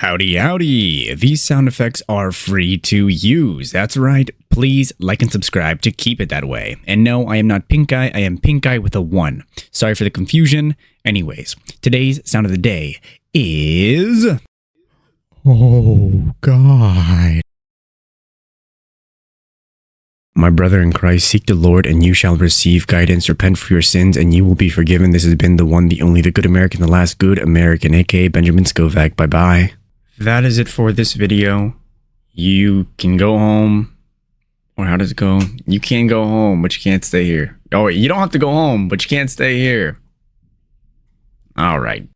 Howdy, howdy. These sound effects are free to use. That's right. Please like and subscribe to keep it that way. And no, I am not Pink Eye. I am Pink Eye with a 1. Sorry for the confusion. Anyways, today's sound of the day is... Oh, God. My brother in Christ, seek the Lord and you shall receive guidance. Repent for your sins and you will be forgiven. This has been the one, the only, the good American, the last good American, aka Benjamin Scovach. Bye-bye. That is it for this video. You can go home. Or how does it go? You can go home, but you can't stay here. Oh, you don't have to go home, but you can't stay here. All right.